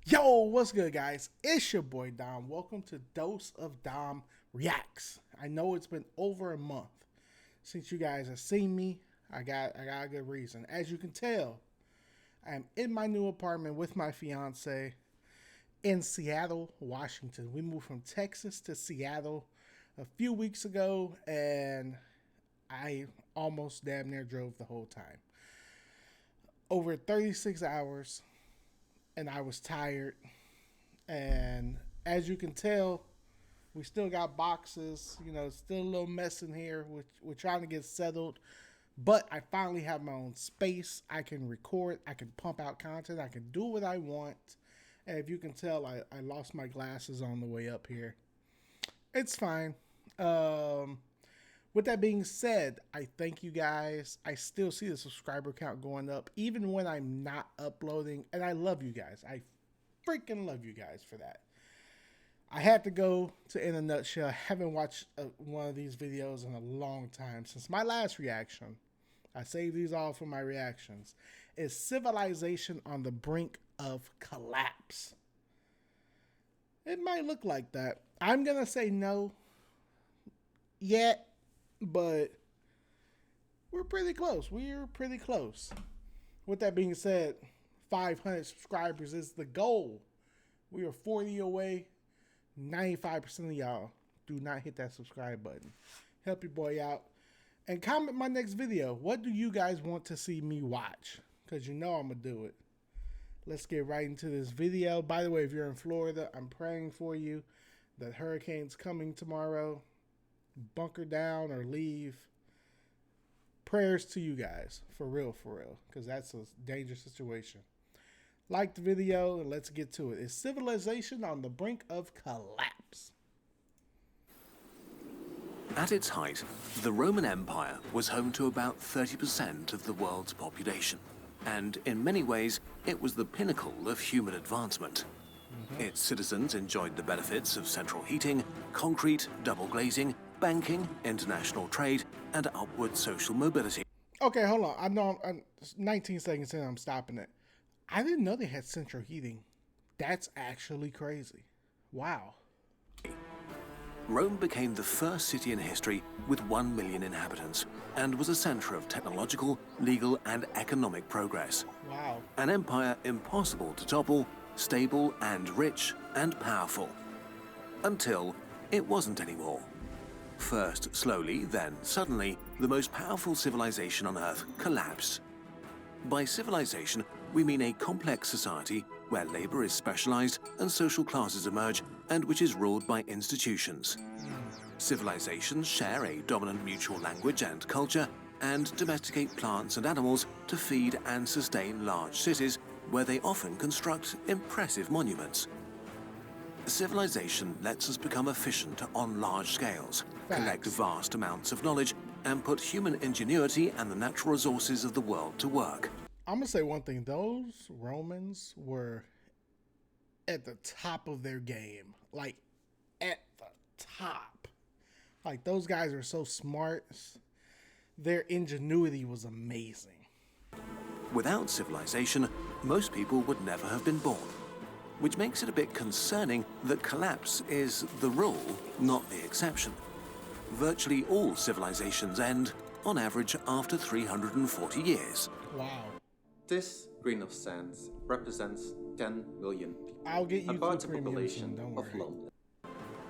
Yo, what's good, guys? It's your boy Dom. Welcome to Dose of Dom Reacts. I know it's been over a month since you guys have seen me. I got a good reason. As you can tell, I am in my new apartment with my fiance in Seattle, Washington. We moved from Texas to Seattle a few weeks ago, and I almost damn near drove the whole time. Over 36 hours, and I was tired. And as you can tell, we still got boxes, still a little mess in here. We're trying to get settled. But I finally have my own space. I can record, I can pump out content, I can do what I want. And if you can tell, I lost my glasses on the way up here. It's fine. With that being said, I thank you guys. I still see the subscriber count going up, even when I'm not uploading. And I love you guys. I freaking love you guys for that. I had to go to In a Nutshell. I haven't watched one of these videos in a long time. Since my last reaction, I saved these all for my reactions, is Civilization on the Brink of Collapse. It might look like that. I'm going to say no yet, but we're pretty close. We're pretty close. With that being said, 500 subscribers is the goal. We are 40 away. 95% of y'all do not hit that subscribe button. Help your boy out. And comment my next video. What do you guys want to see me watch? Because you know I'm going to do it. Let's get right into this video. By the way, if you're in Florida, I'm praying for you. That hurricane's coming tomorrow. Bunker down or leave. Prayers to you guys. For real. Because that's a dangerous situation. Like the video and let's get to it. Is civilization on the brink of collapse? At its height, the Roman Empire was home to about 30% of the world's population. And in many ways, it was the pinnacle of human advancement. Its citizens enjoyed the benefits of central heating, concrete, double glazing, banking, international trade, and upward social mobility. Okay, hold on. I know I'm 19 seconds in, I'm stopping it. I didn't know they had central heating. That's actually crazy. Wow. Rome became the first city in history with 1 million inhabitants and was a center of technological, legal, and economic progress. Wow. An empire impossible to topple, stable and rich and powerful. Until it wasn't anymore. First slowly, then suddenly, the most powerful civilization on Earth collapsed. By civilization, we mean a complex society where labor is specialized and social classes emerge and which is ruled by institutions. Civilizations share a dominant mutual language and culture and domesticate plants and animals to feed and sustain large cities where they often construct impressive monuments. Civilization lets us become efficient on large scales, collect vast amounts of knowledge, and put human ingenuity and the natural resources of the world to work. I'm going to say one thing. Those Romans were at the top of their game. Like, at the top. Like, those guys are so smart. Their ingenuity was amazing. Without civilization, most people would never have been born, which makes it a bit concerning that collapse is the rule, not the exception. Virtually all civilizations end, on average, after 340 years. Wow. This grain of sand represents 10 million people. I'll get you about to the premium population soon, don't of worry. London.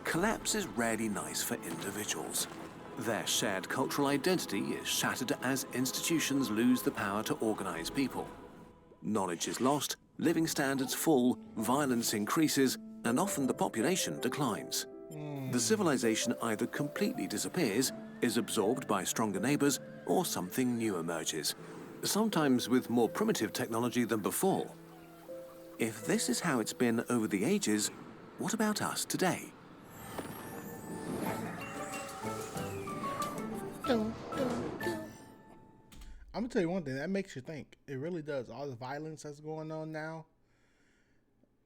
Collapse is rarely nice for individuals. Their shared cultural identity is shattered as institutions lose the power to organize people. Knowledge is lost, living standards fall, violence increases, and often the population declines. The civilization either completely disappears, is absorbed by stronger neighbors, or something new emerges, sometimes with more primitive technology than before. If this is how it's been over the ages, what about us today? I'm gonna tell you one thing, that makes you think. It really does. All the violence that's going on now.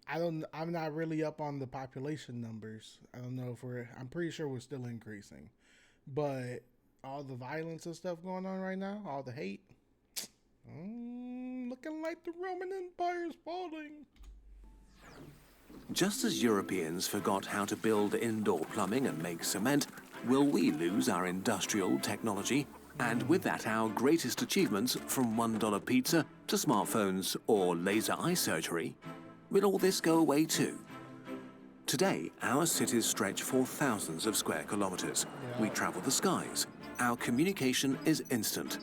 I'm not really up on the population numbers. I don't know if I'm pretty sure we're still increasing. But all the violence and stuff going on right now, all the hate, looking like the Roman Empire is falling. Just as Europeans forgot how to build indoor plumbing and make cement, will we lose our industrial technology? And with that, our greatest achievements, from $1 pizza to smartphones or laser eye surgery? Will all this go away too? Today, our cities stretch for thousands of square kilometers. We travel the skies. Our communication is instant.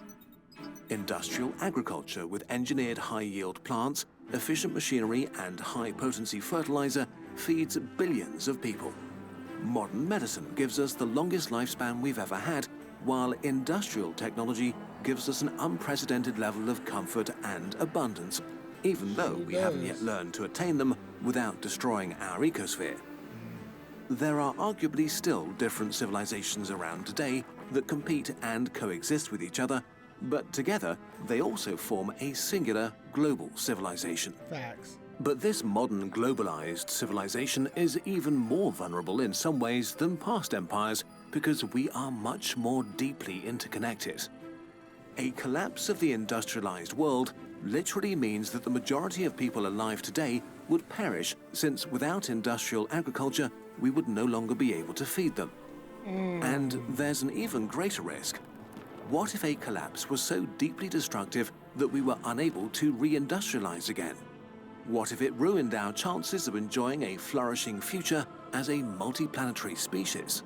Industrial agriculture with engineered high-yield plants, efficient machinery and high-potency fertilizer feeds billions of people. Modern medicine gives us the longest lifespan we've ever had, while industrial technology gives us an unprecedented level of comfort and abundance, even though we haven't yet learned to attain them without destroying our ecosphere. There are arguably still different civilizations around today that compete and coexist with each other, but together they also form a singular global civilization. Facts. But this modern globalized civilization is even more vulnerable in some ways than past empires because we are much more deeply interconnected. A collapse of the industrialized world literally means that the majority of people alive today would perish, since without industrial agriculture, we would no longer be able to feed them. And there's an even greater risk. What if a collapse was so deeply destructive that we were unable to re-industrialize again? What if it ruined our chances of enjoying a flourishing future as a multiplanetary species?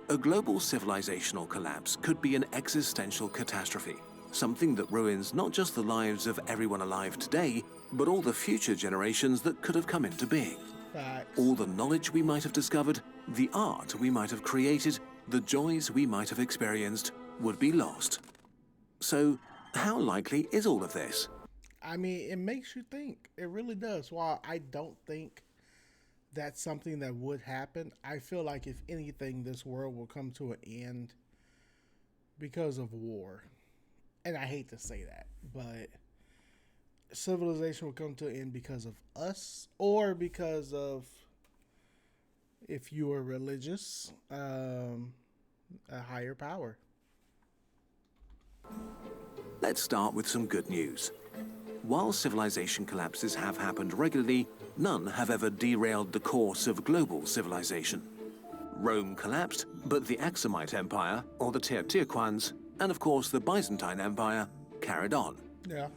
A global civilizational collapse could be an existential catastrophe, something that ruins not just the lives of everyone alive today, but all the future generations that could have come into being. Facts. All the knowledge we might have discovered, the art we might have created, the joys we might have experienced would be lost. So, how likely is all of this? I mean, it makes you think. It really does. While I don't think that's something that would happen, I feel like if anything, this world will come to an end because of war. And I hate to say that, but civilization will come to an end because of us, or because of, if you are religious, a higher power. Let's start with some good news. While civilization collapses have happened regularly, none have ever derailed the course of global civilization. Rome collapsed, but the Aksumite Empire, or the Teotihuacans, and of course the Byzantine Empire, carried on. Yeah.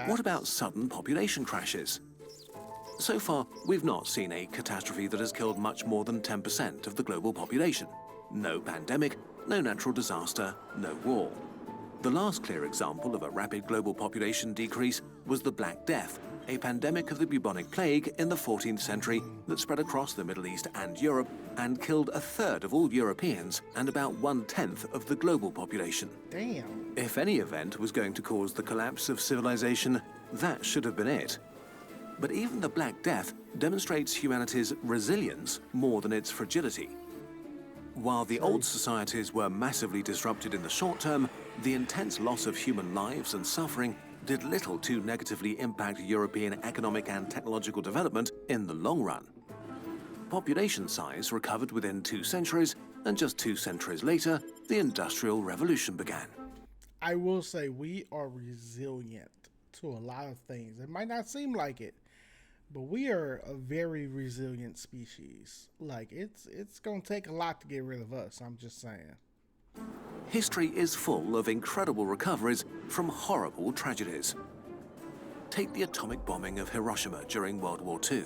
What about sudden population crashes? So far, we've not seen a catastrophe that has killed much more than 10% of the global population. No pandemic, no natural disaster, no war. The last clear example of a rapid global population decrease was the Black Death, a pandemic of the bubonic plague in the 14th century that spread across the Middle East and Europe and killed a third of all Europeans and about 1/10 of the global population. Damn. If any event was going to cause the collapse of civilization, that should have been it. But even the Black Death demonstrates humanity's resilience more than its fragility. While the old societies were massively disrupted in the short term, the intense loss of human lives and suffering did little to negatively impact European economic and technological development in the long run. Population size recovered within 2 centuries, and just 2 centuries later, the Industrial Revolution began. I will say we are resilient to a lot of things. It might not seem like it, but we are a very resilient species. Like, it's going to take a lot to get rid of us, I'm just saying. History is full of incredible recoveries from horrible tragedies. Take the atomic bombing of Hiroshima during World War II.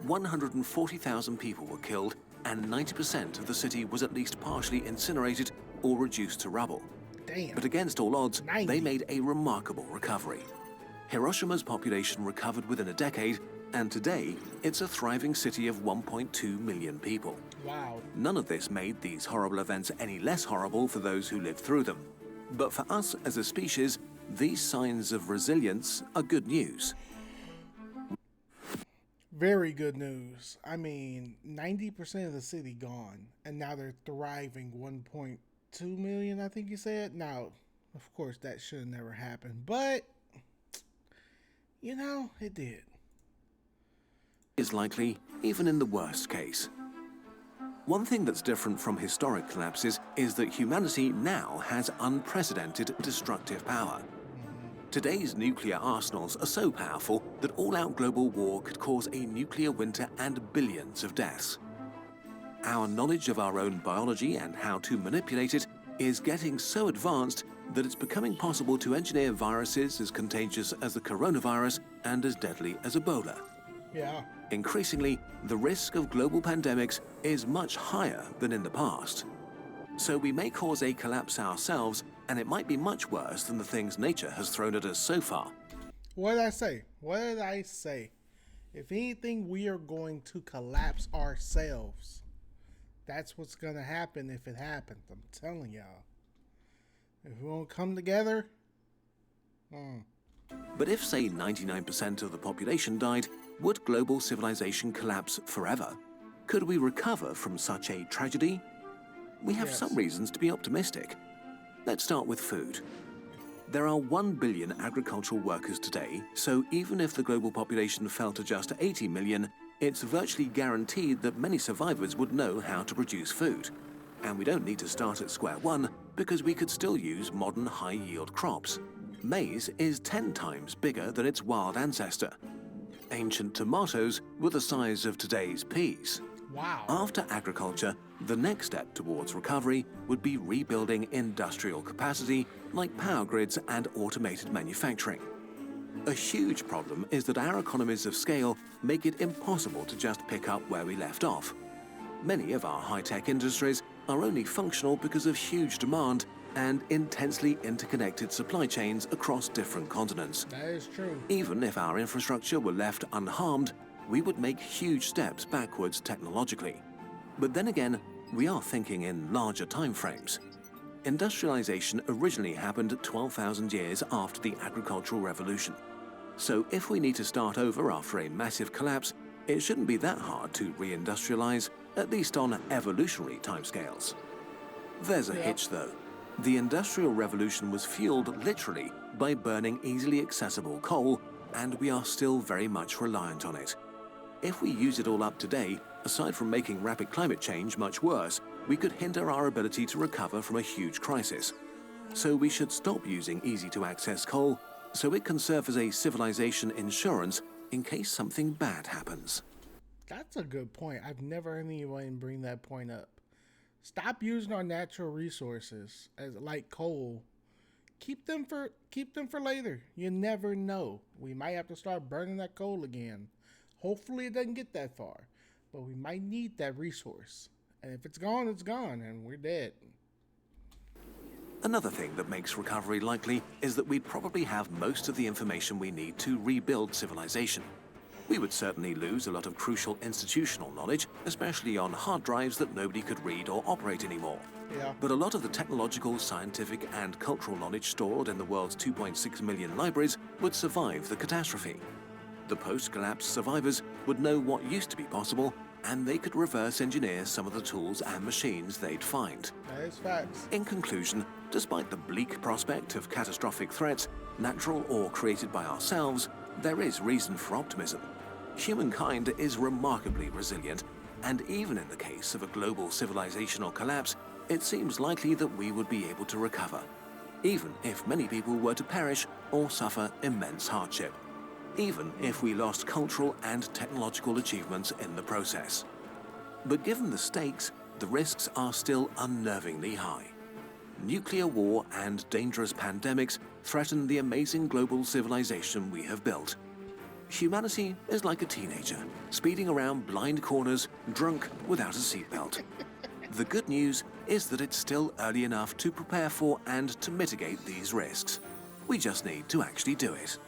140,000 people were killed, and 90% of the city was at least partially incinerated or reduced to rubble. Damn. But against all odds, 90. they made a remarkable recovery. Hiroshima's population recovered within a decade, and today it's a thriving city of 1.2 million people. Wow. None of this made these horrible events any less horrible for those who lived through them. But for us as a species, these signs of resilience are good news. Very good news. I mean, 90% of the city gone, and now they're thriving. 1.2 million, I think you said. Now, of course, that should have never happened, but you know, it did. Is likely, even in the worst case. One thing that's different from historic collapses is that humanity now has unprecedented destructive power. Today's nuclear arsenals are so powerful that all-out global war could cause a nuclear winter and billions of deaths. Our knowledge of our own biology and how to manipulate it is getting so advanced that it's becoming possible to engineer viruses as contagious as the coronavirus and as deadly as Ebola. Yeah. Increasingly, the risk of global pandemics is much higher than in the past. So we may cause a collapse ourselves, and it might be much worse than the things nature has thrown at us so far. What did I say? What did I say? If anything, we are going to collapse ourselves. That's what's going to happen if it happens. I'm telling y'all. If we won't come together. But if, say, 99% of the population died, would global civilization collapse forever? Could we recover from such a tragedy? We have some reasons to be optimistic. Let's start with food. There are 1 billion agricultural workers today, so even if the global population fell to just 80 million, it's virtually guaranteed that many survivors would know how to produce food. And we don't need to start at square one, because we could still use modern high-yield crops. Maize is 10 times bigger than its wild ancestor. Ancient tomatoes were the size of today's peas. Wow. After agriculture, the next step towards recovery would be rebuilding industrial capacity like power grids and automated manufacturing. A huge problem is that our economies of scale make it impossible to just pick up where we left off. Many of our high-tech industries are only functional because of huge demand and intensely interconnected supply chains across different continents. That is true. Even if our infrastructure were left unharmed, we would make huge steps backwards technologically. But then again, we are thinking in larger timeframes. Industrialization originally happened 12,000 years after the agricultural revolution. So if we need to start over after a massive collapse, it shouldn't be that hard to reindustrialize, at least on evolutionary timescales. There's a hitch though. The Industrial Revolution was fueled literally by burning easily accessible coal, and we are still very much reliant on it. If we use it all up today, aside from making rapid climate change much worse, we could hinder our ability to recover from a huge crisis. So we should stop using easy-to-access coal, so it can serve as a civilization insurance in case something bad happens. That's a good point. I've never heard anyone bring that point up. Stop using our natural resources as like coal. Keep them for later. You never know. We might have to start burning that coal again. Hopefully it doesn't get that far, but we might need that resource. And if it's gone, and we're dead. Another thing that makes recovery likely is that we'd probably have most of the information we need to rebuild civilization. We would certainly lose a lot of crucial institutional knowledge, especially on hard drives that nobody could read or operate anymore. Yeah. But a lot of the technological, scientific, and cultural knowledge stored in the world's 2.6 million libraries would survive the catastrophe. The post-collapse survivors would know what used to be possible, and they could reverse engineer some of the tools and machines they'd find. That is facts. In conclusion, despite the bleak prospect of catastrophic threats, natural or created by ourselves, there is reason for optimism. Humankind is remarkably resilient, and even in the case of a global civilizational collapse, it seems likely that we would be able to recover, even if many people were to perish or suffer immense hardship, even if we lost cultural and technological achievements in the process. But given the stakes, the risks are still unnervingly high. Nuclear war and dangerous pandemics threaten the amazing global civilization we have built. Humanity is like a teenager, speeding around blind corners, drunk without a seatbelt. The good news is that it's still early enough to prepare for and to mitigate these risks. We just need to actually do it.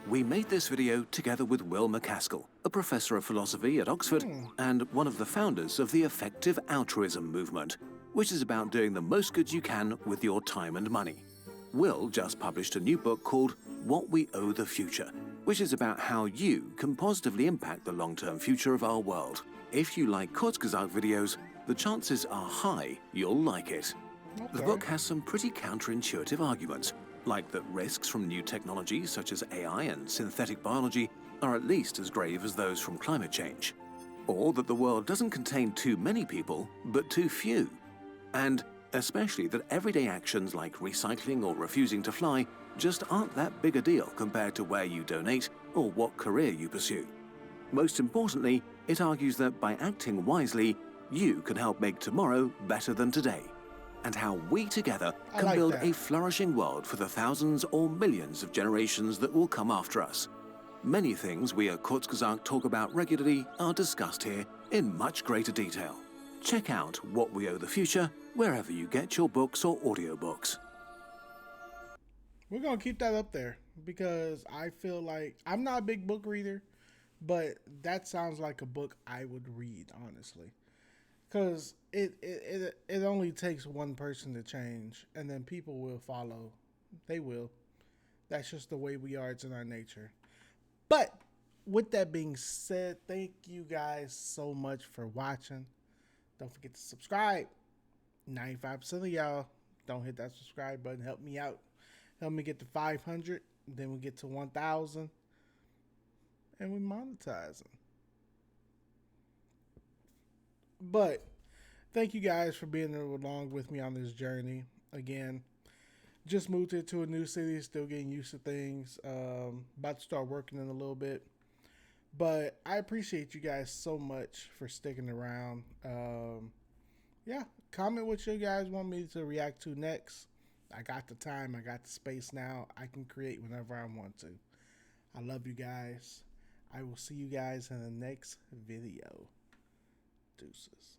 We made this video together with Will MacAskill, a professor of philosophy at Oxford and one of the founders of the effective altruism movement, which is about doing the most good you can with your time and money. Will just published a new book called What We Owe the Future, which is about how you can positively impact the long-term future of our world. If you like Kurzgesagt videos, the chances are high you'll like it. Okay. The book has some pretty counterintuitive arguments, like that risks from new technologies such as AI and synthetic biology are at least as grave as those from climate change, or that the world doesn't contain too many people, but too few. And especially that everyday actions like recycling or refusing to fly just aren't that big a deal compared to where you donate or what career you pursue. Most importantly, it argues that by acting wisely, you can help make tomorrow better than today, and how we together I can like build that. a flourishing world for the thousands or millions of generations that will come after us. Many things we at Kurzgesagt talk about regularly are discussed here in much greater detail. Check out What We Owe the Future wherever you get your books or audiobooks. We're going to keep that up there because I feel like I'm not a big book reader, but that sounds like a book I would read, honestly. Because it only takes one person to change, and then people will follow. They will. That's just the way we are. It's in our nature. But with that being said, thank you guys so much for watching. Don't forget to subscribe. 95% of y'all don't hit that subscribe button. Help me out. Help me get to 500. Then we get to 1,000. And we monetizing. But thank you guys for being along with me on this journey. Again, just moved into a new city, still getting used to things. About to start working in a little bit. But I appreciate you guys so much for sticking around. Yeah, comment what you guys want me to react to next. I got the time, I got the space now. I can create whenever I want to. I love you guys. I will see you guys in the next video. Deuces.